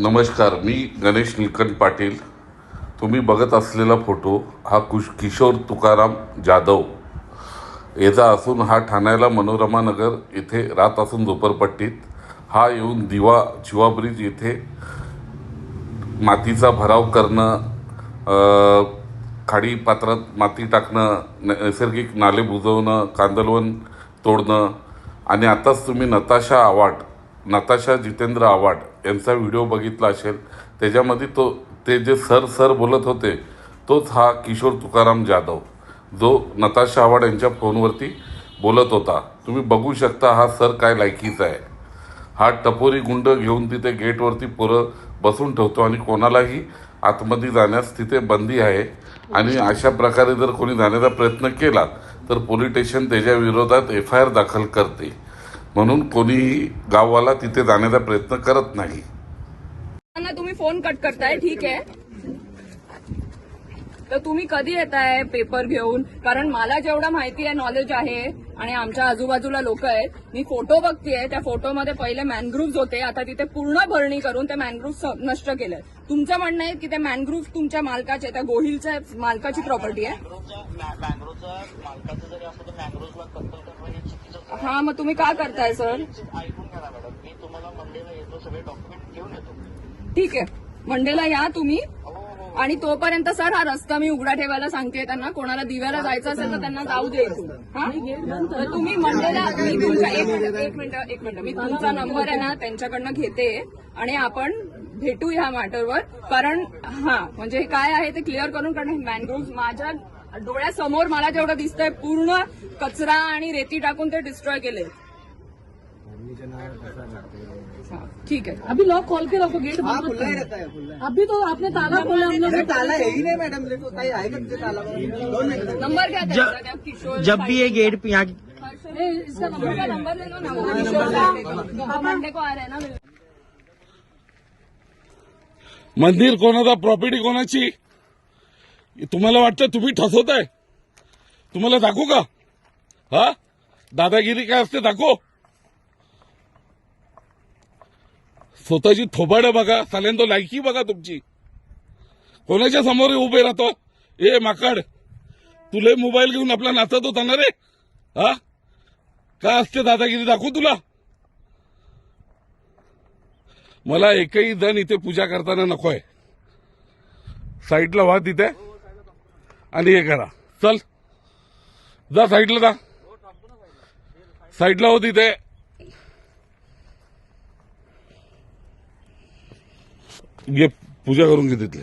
नमस्कार, मी गणेश निलकंठ पाटील। तुम्ही बघत असलेला फोटो हा किशोर तुकाराम जाधव याचा असून हा ठाण्याला मनोरमा नगर येथे राहत असून झोपडपट्टीत हा येऊन जिवा ब्रिज येथे मातीचा भराव करणं, खाडी पात्रात माती टाकणं, नैसर्गिक नाले बुजवणं, कांदलवन तोडणं आणि आताच तुम्ही नताशा जितेंद्र आव्हाड यांचा व्हिडिओ बघितला असेल। त्याच्यामध्ये ते जे सर बोलत होते तोच हा किशोर तुकाराम जाधव जो नताशा आव्हाड यांच्या फोनवरती बोलत होता। तुम्ही बघू शकता हा सर काय लायकीचा आहे। हा टपोरी गुंड घेऊन तिथे गेटवरती पोरं बसून ठेवतो आणि कोणालाही आतमध्ये जाण्यास तिथे बंदी आहे। आणि अशा प्रकारे जर कोणी जाण्याचा प्रयत्न केला तर पोलीस स्टेशन त्याच्या विरोधात FIR दाखल करते। म्हणून कोणीही गाववाला तिथे जाण्याचा प्रयत्न करत नाही। तुम्ही फोन कट करताय, ठीक आहे, तर तुम्ही कधी येताय पेपर घेऊन? कारण मला जेवढं माहिती आहे, नॉलेज आहे आणि आमच्या आजूबाजूला लोक आहेत, मी फोटो बघतेय, त्या फोटोमध्ये पहिले मॅनग्रुव्ह होते, आता तिथे पूर्ण भरणी करून ते मॅनग्रुव्ह नष्ट केले। तुमचं म्हणणं आहे की ते मॅनग्रुव्ह तुमच्या मालकाचे, त्या गोहिलच्या मालकाची प्रॉपर्टी आहे? हा, मग तुम्ही का करताय सर? ठीक आहे, मंडेला या तुम्ही, आणि तोपर्यंत सर हा रस्ता मी उघडा ठेवायला सांगते त्यांना। कोणाला दिव्याला जायचं असेल तर त्यांना जाऊ दे इथून। तर तुम्ही मंडेला, मी तुमचा एक मिनिट मी तुमचा नंबर आहे ना त्यांच्याकडनं घेते आणि आपण भेटू ह्या मॅटरवर। कारण म्हणजे काय आहे ते क्लिअर करून, कारण मॅनग्रोव्ह माझ्या डोळ्यासमोर मला जेवढं दिसतंय पूर्ण कचरा आणि रेती टाकून ते डिस्ट्रॉय केले। ठीक है, अभी लॉक खोल के रखो, गेट बंद मत करो। अभी तो आपने ताला खोला, हम लोग ताला है ही नहीं मैडम, देखो कहीं आएगा ताला। नंबर क्या था किशोर? जब भी ये गेट यहाँ इसका नंबर ले लो ना, किशोर मंडे को आ रहे हैं ना। मंदिर कोणाचा, प्रॉपर्टी कोणाची? तुम्हाला वाटतं तुम्ही ठसवताय? तुम्हाला दाखवू का? हा, दादागिरी काय असते दाखव। स्वतःची थोबाड बघा, साल्यांतो लायकी बघा तुमची। कोणाच्या समोर उभे राहतो? ए माकड, तुले मोबाईल घेऊन आपला नाचत होता ना रे? हा, काय असते दादागिरी दाखवू तुला? मला एकही जण इथे पूजा करताना नकोय। साईडला व्हा तिथे आणि हे करा, चल जा साईडला, जा साईडला हो तिथे। ये पूजा करून घे तिथले।